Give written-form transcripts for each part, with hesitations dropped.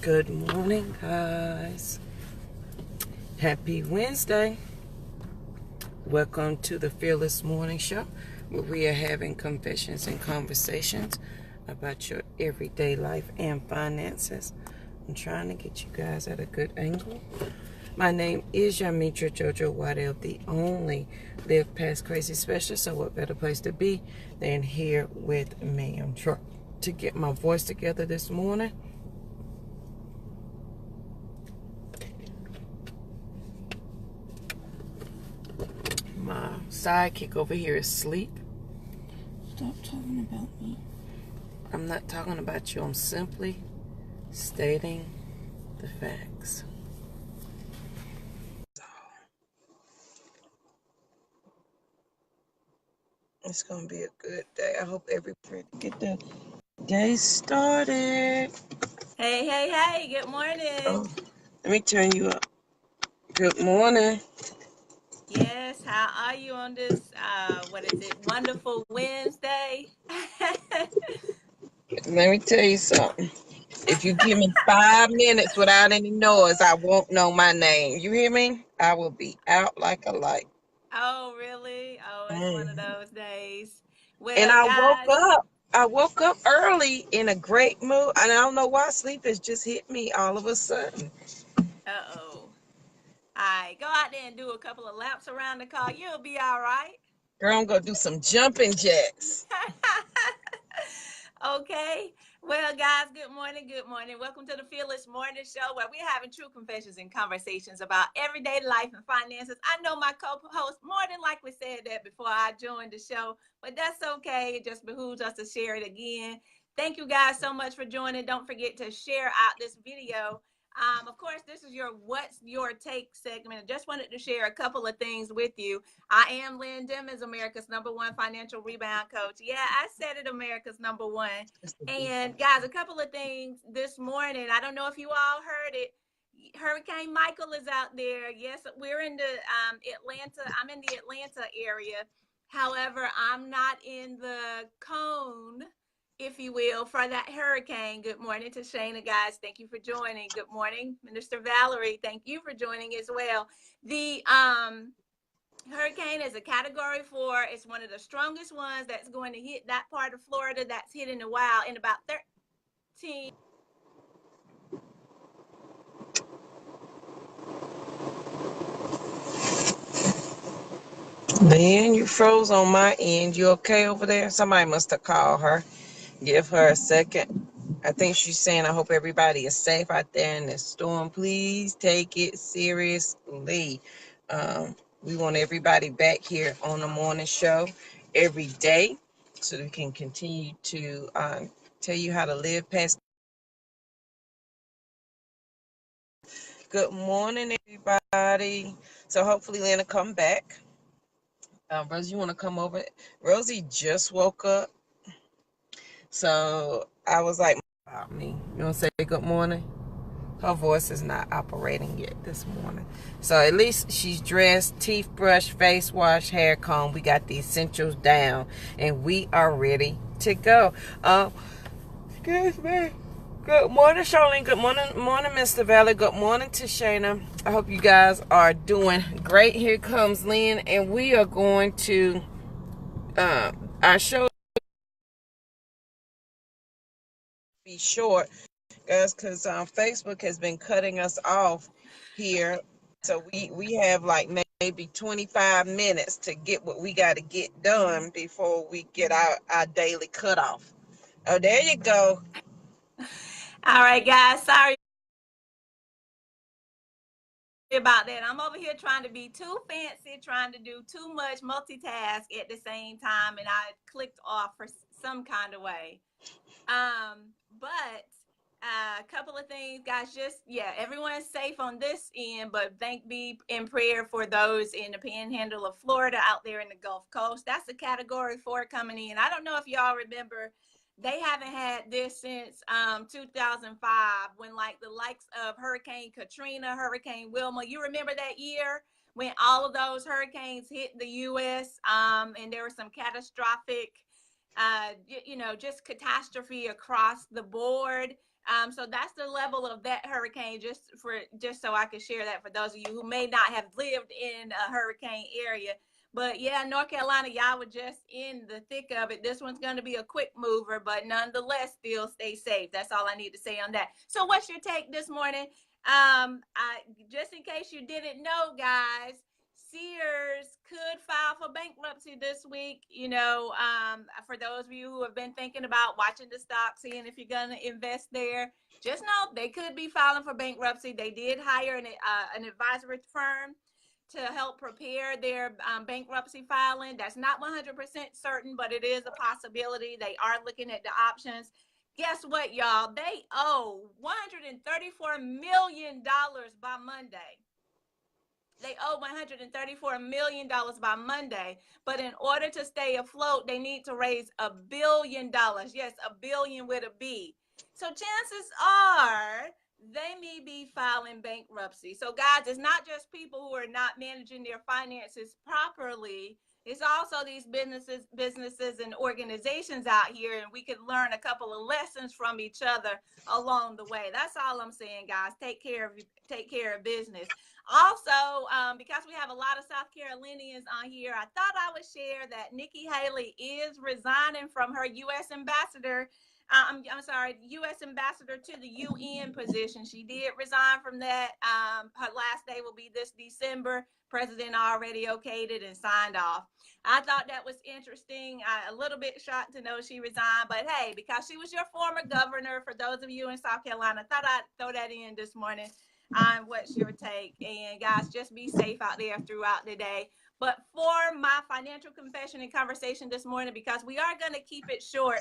Good morning, guys. Happy Wednesday. Welcome to the Fearless Morning Show, where we are having confessions and conversations about your everyday life and finances. I'm trying to get you guys at a good angle. My name is Yamitra Jojo Waddell, the only Live Past Crazy specialist. So what better place to be than here with me? I'm trying to get my voice together this morning. My sidekick over here is asleep. Stop talking about me. I'm not talking about you. I'm simply stating the facts. It's going to be a good day. I hope everybody get the day started. Hey, good morning. Oh, let me turn you up. Good morning. Yes, how are you on this, wonderful Wednesday? Let me tell you something. If you give me 5 minutes without any noise, I won't know my name. You hear me? I will be out like a light. Oh, really? Oh, it's one of those days. And Well, guys, I woke up early in a great mood, and I don't know why sleep has just hit me all of a sudden. uh-oh. All right, go out there and do a couple of laps around the car. You'll be all right. Girl, I'm gonna do some jumping jacks. Okay. Well, guys, good morning. Good morning. Welcome to the Fearless Morning Show, where we're having true confessions and conversations about everyday life and finances. I know my co-host more than likely said that before I joined the show, but that's okay. It just behooves us to share it again. Thank you guys so much for joining. Don't forget to share out this video. Of course, this is your What's Your Take segment. I just wanted to share a couple of things with you. I am Lynn Dimmons, America's #1 financial rebound coach. Yeah, I said it, America's #1. And guys, a couple of things this morning. I don't know if you all heard it. Hurricane Michael is out there. Yes, we're in the Atlanta. I'm in the Atlanta area. However, I'm not in the cone, if you will, for that hurricane. Good morning to Shayna, guys. Thank you for joining. Good morning, Minister Valerie. Thank you for joining as well. The hurricane is a category 4. It's one of the strongest ones that's going to hit that part of Florida that's hit in a while in about 13. Lynn, you froze on my end. You okay over there? Somebody must have called her. Give her a second. I think she's saying, I hope everybody is safe out there in the storm. Please take it seriously. We want everybody back here on the morning show every day so we can continue to tell you how to live past. Good morning, everybody. So hopefully Lena come back. Rosie, you want to come over? Rosie just woke up. So I was like, about me. You want to say good morning? Her voice is not operating yet this morning. So at least she's dressed, teeth brushed, face wash, hair comb. We got the essentials down. And we are ready to go. Excuse me. Good morning, Charlene. Good morning, Mr. Valley. Good morning to Shayna. I hope you guys are doing great. Here comes Lynn. And we are going to our show be short, guys, because Facebook has been cutting us off here. So we have like maybe 25 minutes to get what we got to get done before we get our daily cutoff. Oh, there you go. All right, guys. Sorry about that. I'm over here trying to be too fancy, trying to do too much multitask at the same time, and I clicked off for some kind of way. But a couple of things, guys. Just everyone's safe on this end, but be in prayer for those in the Panhandle of Florida, out there in the Gulf Coast. That's a Category 4 coming in. I don't know if y'all remember. They haven't had this since 2005, when like the likes of Hurricane Katrina, Hurricane Wilma. You remember that year when all of those hurricanes hit the U.S. And there were some catastrophic just catastrophe across the board. So that's the level of that hurricane, just so I could share that for those of you who may not have lived in a hurricane area. But yeah, North Carolina, y'all were just in the thick of it. This one's going to be a quick mover, but nonetheless, still stay safe. That's all I need to say on that. So what's your take this morning? Just in case you didn't know, guys, Sears could file for bankruptcy this week. For those of you who have been thinking about watching the stock, seeing if you're going to invest there, just know they could be filing for bankruptcy. They did hire an advisory firm to help prepare their bankruptcy filing. That's not 100% certain, but it is a possibility. They are looking at the options. Guess what, y'all? They owe $134 million by Monday. They owe $134 million by Monday, but in order to stay afloat, they need to raise $1 billion. Yes, $1 billion with a B. So chances are they may be filing bankruptcy. So guys, it's not just people who are not managing their finances properly. It's also these businesses and organizations out here, and we could learn a couple of lessons from each other along the way. That's all I'm saying, guys. Take care of business. Also, because we have a lot of South Carolinians on here, I thought I would share that Nikki Haley is resigning from her U.S. ambassador. U.S. ambassador to the UN position. She did resign from that. Her last day will be this December. President already okayed it and signed off. I thought that was interesting. A little bit shocked to know she resigned, but hey, because she was your former governor, for those of you in South Carolina, I thought I'd throw that in this morning. What's your take? And guys, just be safe out there throughout the day. But for my financial confession and conversation this morning, because we are going to keep it short,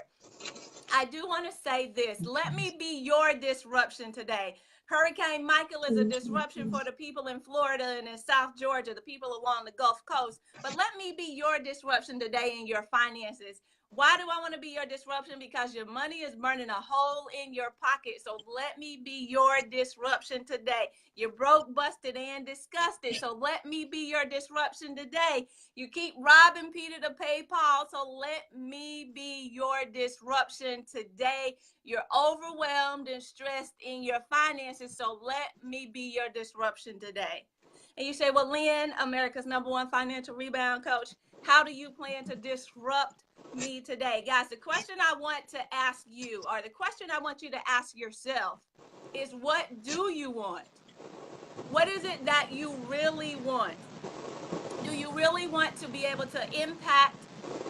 I do want to say this. Let me be your disruption today. Hurricane Michael is a disruption for the people in Florida and in South Georgia, the people along the Gulf Coast. But let me be your disruption today in your finances. Why do I want to be your disruption? Because your money is burning a hole in your pocket. So let me be your disruption today. You're broke, busted, and disgusted. So let me be your disruption today. You keep robbing Peter to pay Paul. So let me be your disruption today. You're overwhelmed and stressed in your finances. So let me be your disruption today. And you say, well, Lynn, America's #1 financial rebound coach, how do you plan to disrupt me today? Guys, the question I want to ask you, or the question I want you to ask yourself, is what do you want? What is it that you really want? Do you really want to be able to impact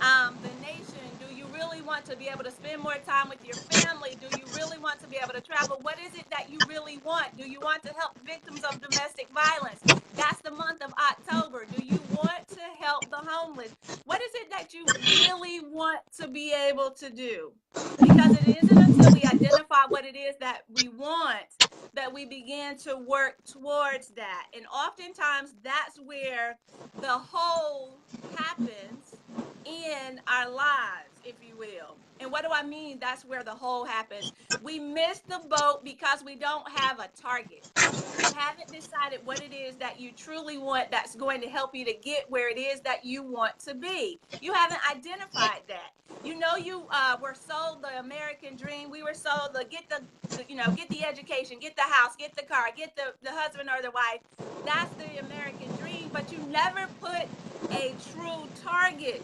the nation? Do you really want to be able to spend more time with your family? Do you really want to be able to travel? What is it that you really want? Do you want to help victims of domestic violence? That's the month of October. Do you want to help the homeless? What is it that you really want to be able to do? Because it isn't until we identify what it is that we want that we begin to work towards that. And oftentimes that's where the whole happens in our lives, if you will. And what do I mean? That's where the hole happens. We miss the boat because we don't have a target. You haven't decided what it is that you truly want that's going to help you to get where it is that you want to be. You haven't identified that. You know, you were sold the American dream. We were sold the get the education, get the house, get the car, get the husband or the wife. That's the American dream, but you never put a true target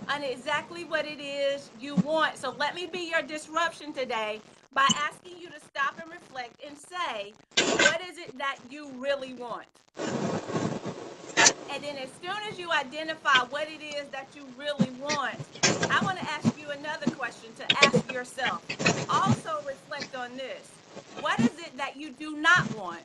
on exactly what it is you want. So let me be your disruption today by asking you to stop and reflect and say, what is it that you really want? And then as soon as you identify what it is that you really want, I want to ask you another question to ask yourself. Also reflect on this. What is it that you do not want?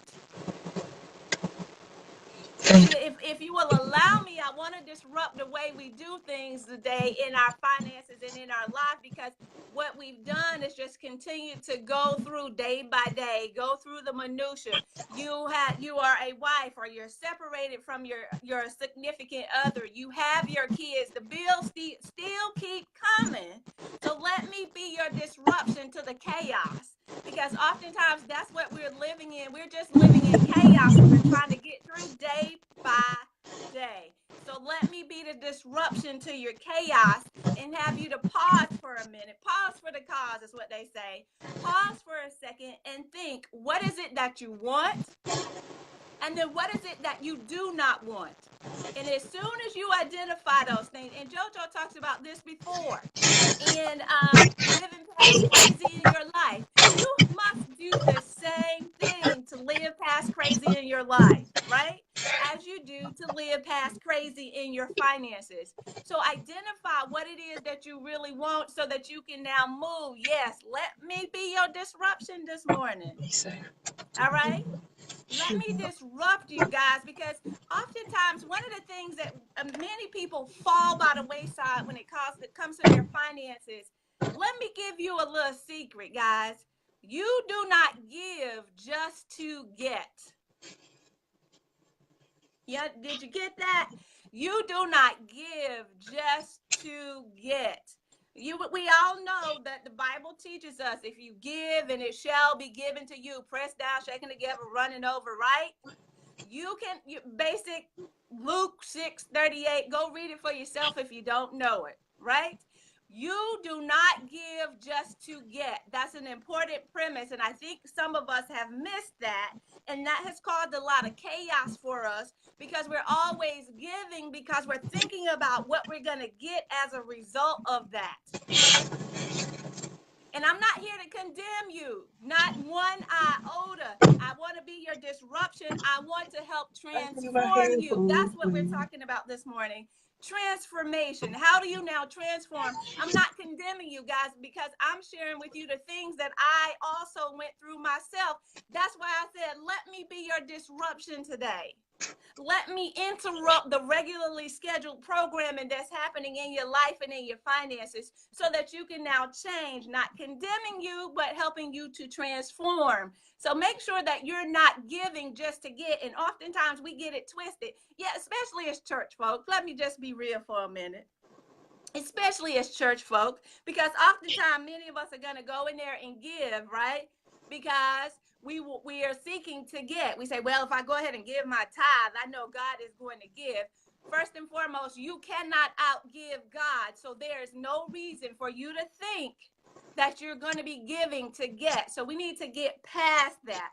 If you will allow me, I want to disrupt the way we do things today in our finances and in our life, because what we've done is just continue to go through day by day, go through the minutia. You are a wife, or you're separated from your significant other. You have your kids. The bills still keep coming. So let me be your disruption to the chaos, because oftentimes that's what we're living in. We're just living in chaos, and we're trying to get through day by day. So let me be the disruption to your chaos and have you to pause for a minute. Pause for the cause is what they say. Pause for a second and think, what is it that you want? And then what is it that you do not want? And as soon as you identify those things, and JoJo talks about this before, in living past crazy in your life, you must do the same thing to live past crazy in your life, right? As you do to live past crazy in your finances. So identify what it is that you really want so that you can now move. Yes, let me be your disruption this morning. All right? Let me disrupt you guys, because oftentimes one of the things that many people fall by the wayside when it comes to their finances. Let me give you a little secret, guys. You do not give just to get. Yeah, did you get that? You do not give just to get. We all know that the Bible teaches us, if you give and it shall be given to you, pressed down, shaken together, running over, right? Basic Luke 6:38, go read it for yourself if you don't know it, right? You do not give just to get. That's an important premise, and I think some of us have missed that, and that has caused a lot of chaos for us, because we're always giving because we're thinking about what we're going to get as a result of that. And I'm not here to condemn you, not one iota. I want to be your disruption. I want to help transform you. That's what we're talking about this morning. Transformation. How do you now transform? I'm not condemning you guys, because I'm sharing with you the things that I also went through myself. That's why I said, let me be your disruption today. Let me interrupt the regularly scheduled programming that's happening in your life and in your finances, so that you can now change, not condemning you, but helping you to transform. So make sure that you're not giving just to get. And oftentimes we get it twisted. Yeah, especially as church folk. Let me just be real for a minute. Especially as church folk, because oftentimes many of us are going to go in there and give, right? Because we are seeking to get. We say, well, if I go ahead and give my tithe, I know God is going to give. First and foremost, you cannot outgive God. So there is no reason for you to think that you're going to be giving to get. So we need to get past that.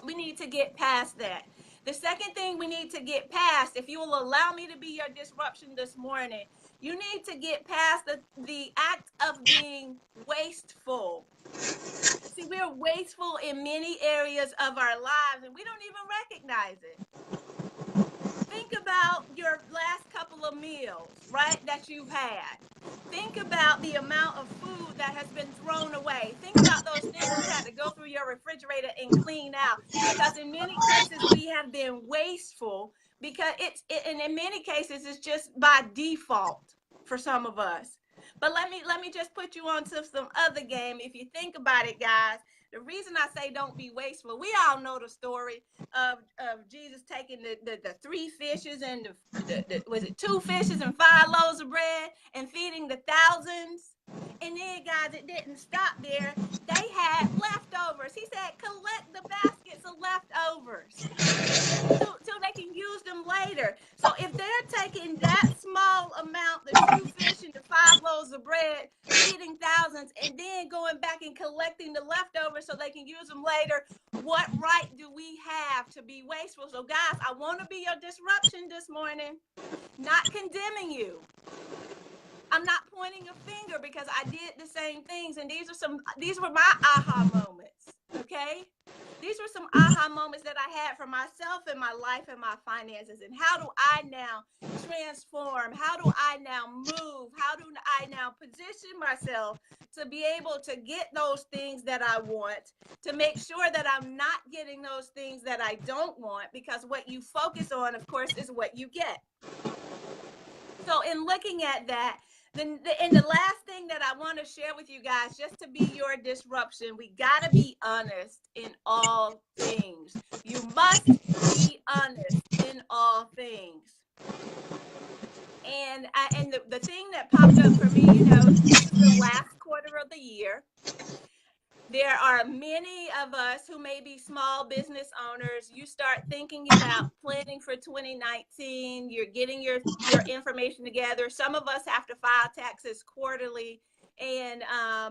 We need to get past that. The second thing we need to get past, if you will allow me to be your disruption this morning, you need to get past the act of being wasteful. See, we're wasteful in many areas of our lives, and we don't even recognize it. Think about your last couple of meals, right, that you've had. Think about the amount of food that has been thrown away. Think about those things you had to go through your refrigerator and clean out. Because in many cases, we have been wasteful, because and in many cases, it's just by default for some of us. But let me just put you on to some other game. If you think about it, guys, the reason I say don't be wasteful, we all know the story of Jesus taking the 3 fishes and was it 2 fishes and 5 loaves of bread and feeding the thousands? And then, guys, it didn't stop there. They had leftovers. He said, collect the baskets of leftovers so they can use them later. So if they're taking that small amount, the 2 fish and the 5 loaves of bread, feeding thousands, and then going back and collecting the leftovers so they can use them later, what right do we have to be wasteful? So, guys, I want to be your disruption this morning, not condemning you. I'm not pointing a finger, because I did the same things, and these were my aha moments, okay? These were some aha moments that I had for myself in my life and my finances. And how do I now transform? How do I now move? How do I now position myself to be able to get those things that I want, to make sure that I'm not getting those things that I don't want, because what you focus on, of course, is what you get. So in looking at that, and the last thing that I want to share with you guys, just to be your disruption, we got to be honest in all things. You must be honest in all things. And the thing that popped up for me, this is the last quarter of the year. There are many of us who may be small business owners. You start thinking about planning for 2019. You're getting your information together. Some of us have to file taxes quarterly. And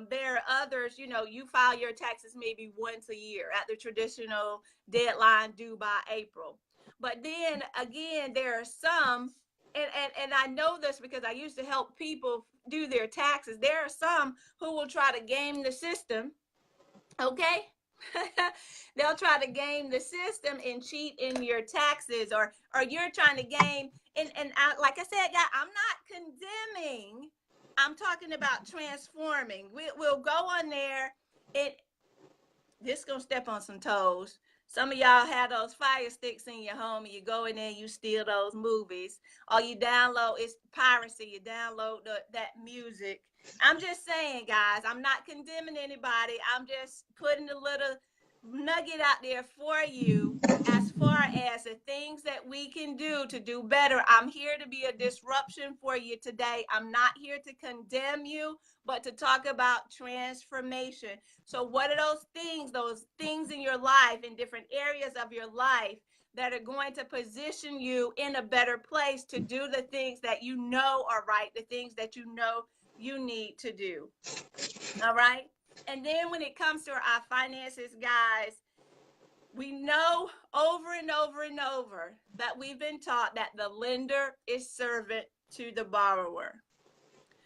there are others, you file your taxes maybe once a year at the traditional deadline due by April. But then again, there are some, and I know this because I used to help people do their taxes. There are some who will try to game the system. Okay. They'll try to game the system and cheat in your taxes, or you're trying to game. And like I said, God, I'm not condemning. I'm talking about transforming. We'll go on there. This gonna step on some toes. Some of y'all have those fire sticks in your home, and you go in there and you steal those movies, or you download. It's piracy. You download that music. I'm just saying, guys, I'm not condemning anybody. I'm just putting a little nugget out there for you as far as the things that we can do to do better. I'm here to be a disruption for you today. I'm not here to condemn you, but to talk about transformation. So what are those things in your life, in different areas of your life, that are going to position you in a better place to do the things that you know are right, the things that you know you need to do? All right. And then when it comes to our finances, guys, we know over and over and over that we've been taught that the lender is servant to the borrower.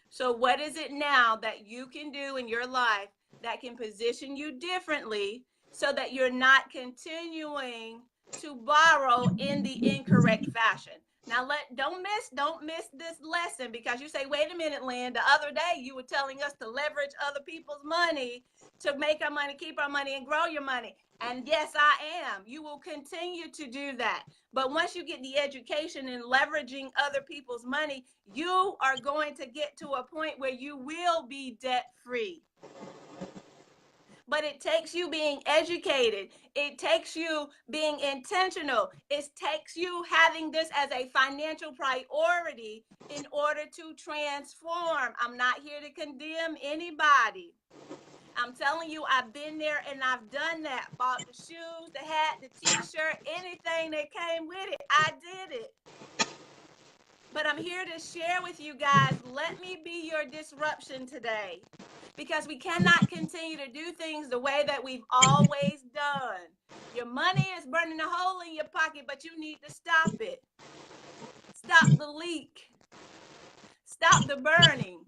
So what is it now that you can do in your life that can position you differently so that you're not continuing to borrow in the incorrect fashion? Now, don't miss this lesson, because you say, wait a minute, Lynn, the other day you were telling us to leverage other people's money to make our money, keep our money, and grow your money. And yes, I am. You will continue to do that. But once you get the education in leveraging other people's money, you are going to get to a point where you will be debt free. But it takes you being educated. It takes you being intentional. It takes you having this as a financial priority in order to transform. I'm not here to condemn anybody. I'm telling you, I've been there and I've done that. Bought the shoes, the hat, the t-shirt, anything that came with it. I did it. But I'm here to share with you guys, let me be your disruption today. Because we cannot continue to do things the way that we've always done. Your money is burning a hole in your pocket, but you need to stop it. Stop the leak. Stop the burning.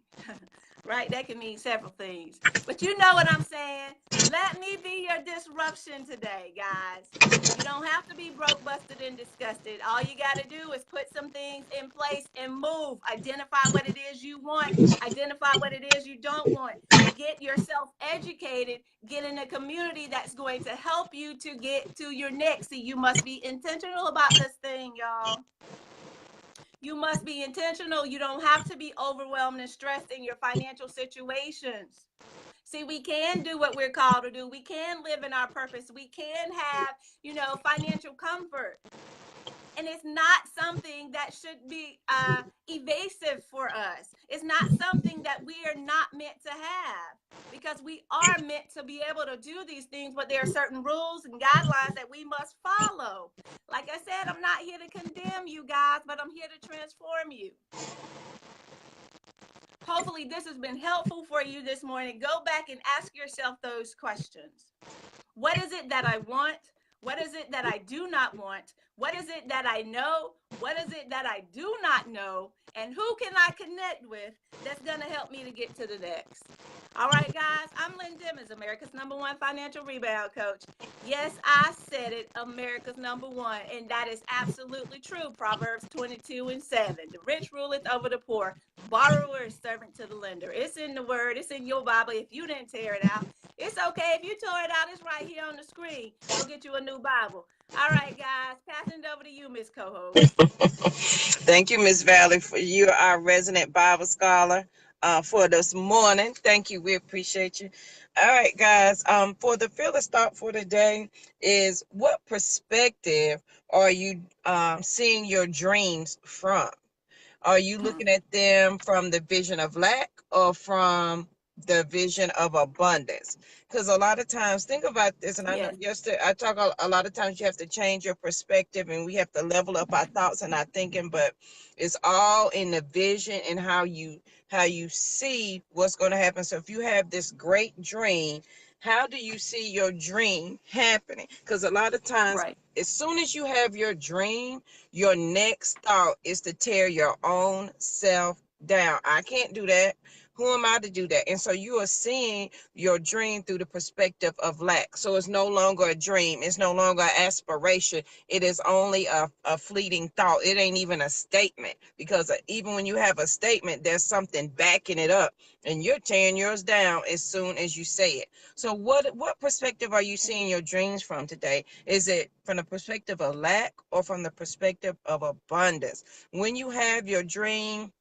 Right? That can mean several things. But you know what I'm saying. Let me be your disruption today, guys. You don't have to be broke, busted, and disgusted. All you got to do is put some things in place and move. Identify what it is you want. Identify what it is you don't want. Get yourself educated. Get in a community that's going to help you to get to your next. See, you must be intentional about this thing, y'all. You must be intentional. You don't have to be overwhelmed and stressed in your financial situations. See, we can do what we're called to do. We can live in our purpose. We can have, financial comfort. And it's not something that should be evasive for us. It's not something that we are not meant to have, because we are meant to be able to do these things, but there are certain rules and guidelines that we must follow. Like I said, I'm not here to condemn you guys, but I'm here to transform you. Hopefully this has been helpful for you this morning. Go back and ask yourself those questions. What is it that I want? What is it that I do not want? What is it that I know? What is it that I do not know? And who can I connect with that's going to help me to get to the next? All right, guys, I'm Lynn Dimmons, America's #1 financial rebound coach. Yes, I said it, America's #1, and that is absolutely true. Proverbs 22:7. The rich ruleth over the poor. Borrower is servant to the lender. It's in the word. It's in your Bible. If you didn't tear it out, it's okay. If you tore it out, it's right here on the screen. Go get you a new Bible. All right, guys, passing it over to you, Miss Co-host. Thank you, Miss Valley, for you, our resident Bible scholar, for this morning. Thank you. We appreciate you. All right, guys. For the fearless thought for today is, what perspective are you seeing your dreams from? Are you looking at them from the vision of lack, or from the vision of abundance. Because a lot of times, think about this, and I know Yes. yesterday I talk a lot of times you have to change your perspective and we have to level up our thoughts and our thinking, but it's all in the vision and how you see what's going to happen. So if you have this great dream, how do you see your dream happening? Because a lot of times, Right. as soon as you have your dream, your next thought is to tear your own self down. I can't do that. Who am I to do that? And so you are seeing your dream through the perspective of lack. So it's no longer a dream. It's no longer an aspiration. It is only a fleeting thought. It ain't even a statement, because even when you have a statement, there's something backing it up, and you're tearing yours down as soon as you say it. So what perspective are you seeing your dreams from today? Is it from the perspective of lack or from the perspective of abundance? When you have your dream,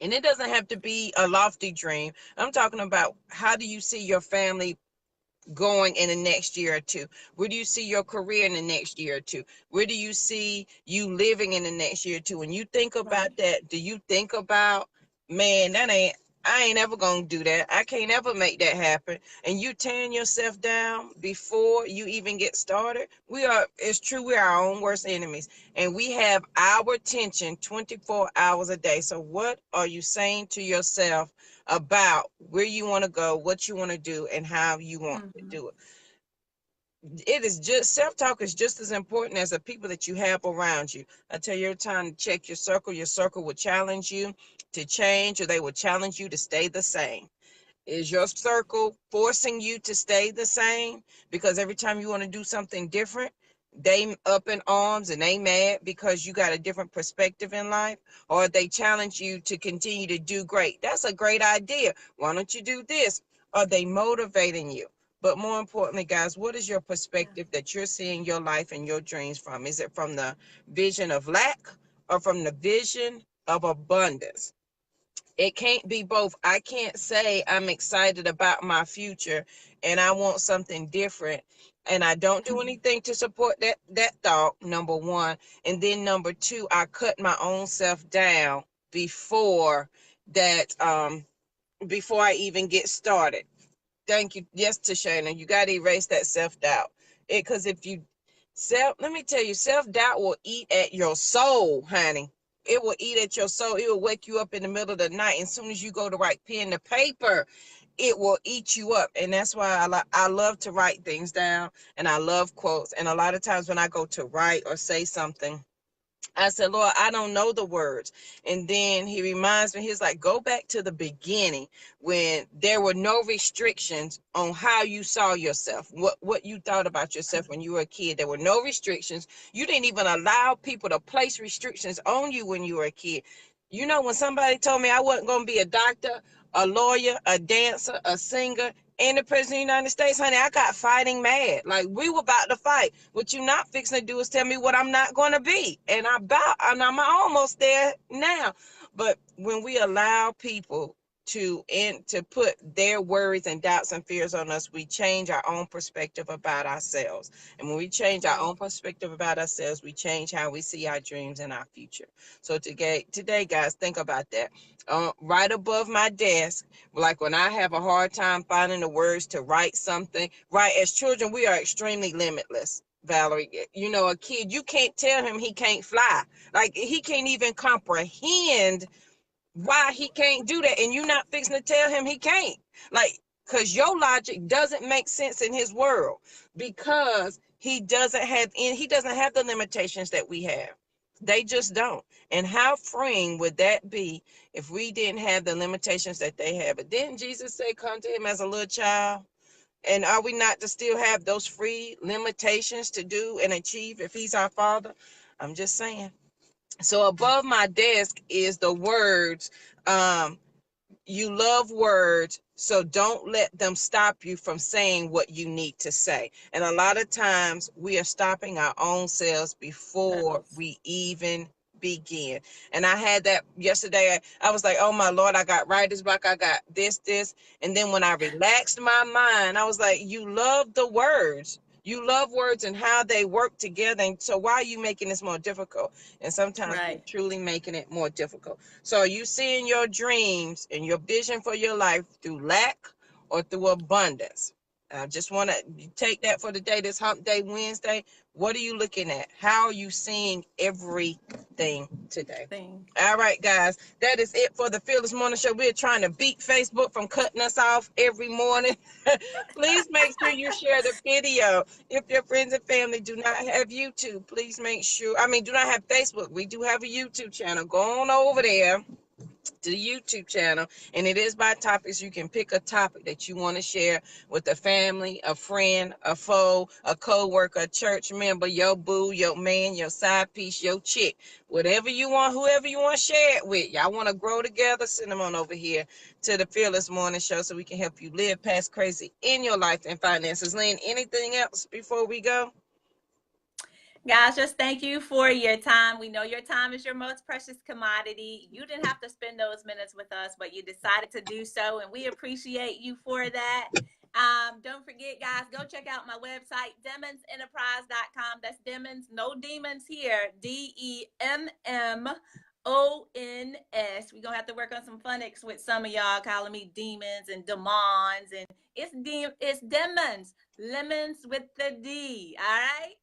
and it doesn't have to be a lofty dream. I'm talking about, how do you see your family going in the next year or two? Where do you see your career in the next year or two? Where do you see you living in the next year or two? When you think about Right. that, do you think about, man, I ain't ever gonna do that. I can't ever make that happen. And you tearing yourself down before you even get started. It's true, we are our own worst enemies. And we have our attention 24 hours a day. So what are you saying to yourself about where you want to go, what you want to do, and how you want to Mhm. do it? It is just, self-talk is just as important as the people that you have around you. I tell you every time to check your circle. Your circle will challenge you to change, or they will challenge you to stay the same. Is your circle forcing you to stay the same? Because every time you want to do something different, they up in arms and they mad because you got a different perspective in life? Or they challenge you to continue to do great? That's a great idea. Why don't you do this? Are they motivating you? But more importantly, guys, what is your Yeah. perspective that you're seeing your life and your dreams from? Is it from the vision of lack or from the vision of abundance? It can't be both. I can't say I'm excited about my future and I want something different, and I don't do anything to support that thought, number one. And then number two, I cut my own self down before that before I even get started. Thank you. Yes, Tashana, you got to erase that self-doubt. Because if you let me tell you, self-doubt will eat at your soul, honey. It will eat at your soul. It will wake you up in the middle of the night. And as soon as you go to write pen to paper, it will eat you up. And that's why I love to write things down, and I love quotes. And a lot of times when I go to write or say something, I said, Lord, I don't know the words. And then he reminds me, he's like, go back to the beginning when there were no restrictions on how you saw yourself, what you thought about yourself when you were a kid. There were no restrictions. You didn't even allow people to place restrictions on you when you were a kid. You know, when somebody told me I wasn't going to be a doctor, a lawyer, a dancer, a singer, and the president of the United States, honey, I got fighting mad. Like, we were about to fight. What you not fixing to do is tell me what I'm not going to be. And I'm almost there now. But when we allow people to put their worries and doubts and fears on us, we change our own perspective about ourselves. And when we change our Right. own perspective about ourselves, we change how we see our dreams and our future. So today, guys, think about that. Right above my desk, like when I have a hard time finding the words to write something, right? As children, we are extremely limitless. Valerie, you know, a kid, you can't tell him he can't fly. Like, he can't even comprehend why he can't do that, and you're not fixing to tell him he can't. Like, because your logic doesn't make sense in his world, because he doesn't have the limitations that we have. They just don't. And how freeing would that be if we didn't have the limitations that they have? But didn't Jesus say, come to him as a little child? And are we not to still have those free limitations to do and achieve if he's our father? I'm just saying. So above my desk is the words, um, you love words, so don't let them stop you from saying what you need to say. And a lot of times we are stopping our own selves before Yes. we even begin. And I had that yesterday. I was like, oh my Lord, I got writer's block, I got this. And then when I relaxed my mind, I was like, you love the words, You love words and how they work together. And so why are you making this more difficult? And sometimes we're Right. truly making it more difficult. So are you seeing your dreams and your vision for your life through lack or through abundance? I just want to take that for the day, this Hump Day Wednesday. What are you looking at? How are you seeing everything today? Thing. All right, guys, that is it for the Fearless Morning Show. We're trying to beat Facebook from cutting us off every morning. Please make sure you share the video. If your friends and family do not have YouTube, please make sure, do not have Facebook. We do have a YouTube channel. Go on over there to the YouTube channel, and it is by topics. You can pick a topic that you want to share with a family, a friend, a foe, a co-worker, a church member, your boo, your man, your side piece, your chick, whatever you want, whoever you want to share it with. Y'all want to grow together, send them on over here to the Fearless Morning Show so we can help you live past crazy in your life and finances. Lynn, anything else before we go? Guys, just thank you for your time. We know your time is your most precious commodity. You didn't have to spend those minutes with us, but you decided to do so, and we appreciate you for that. Don't forget, guys, go check out my website, demonsenterprise.com. That's Demons, no demons here. DEMMONS. We're gonna have to work on some phonics with some of y'all calling me demons and demons, and it's demons, lemons with the D. All right.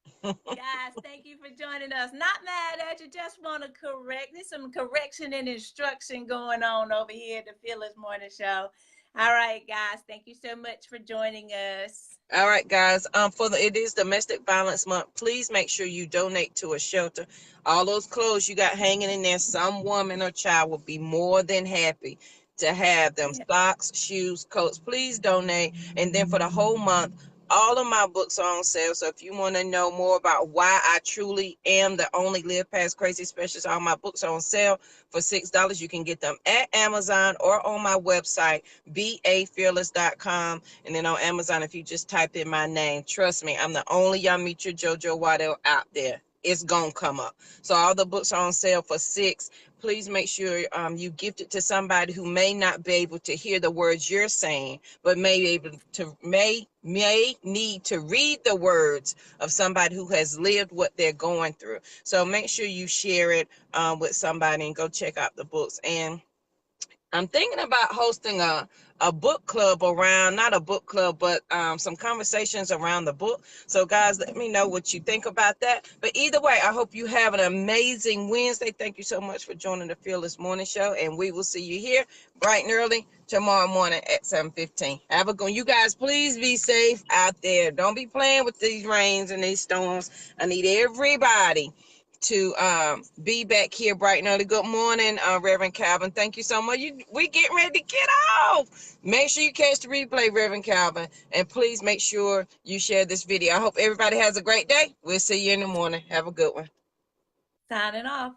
Guys, thank you for joining us. Not mad at you, just want to correct. There's some correction and instruction going on over here at the Fearless Morning Show. All right, guys, thank you so much for joining us. All right, guys. It is Domestic Violence Month. Please make sure you donate to a shelter. All those clothes you got hanging in there, some woman or child will be more than happy to have them. Socks, shoes, coats. Please donate. And then for the whole month, all of my books are on sale. So if you want to know more about why I truly am the only Live Past Crazy specialist, all my books are on sale for $6. You can get them at Amazon or on my website, bafearless.com. And then on Amazon, if you just type in my name, trust me, I'm the only Yamitra JoJo Waddell out there. It's gonna come up. So all the books are on sale for $6. Please make sure you gift it to somebody who may not be able to hear the words you're saying, but may need to read the words of somebody who has lived what they're going through. So make sure you share it with somebody and go check out the books. And I'm thinking about hosting a book club around, not a book club, but some conversations around the book. So guys, let me know what you think about that. But either way, I hope you have an amazing Wednesday. Thank you so much for joining the Fearless Morning Show, and we will see you here bright and early tomorrow morning at 7:15. You guys, please be safe out there. Don't be playing with these rains and these storms. I need everybody to be back here bright and early. Good morning, Reverend Calvin. Thank you so much. We getting ready to get off. Make sure you catch the replay, Reverend Calvin, and please make sure you share this video. I hope everybody has a great day. We'll see you in the morning. Have a good one. Signing off.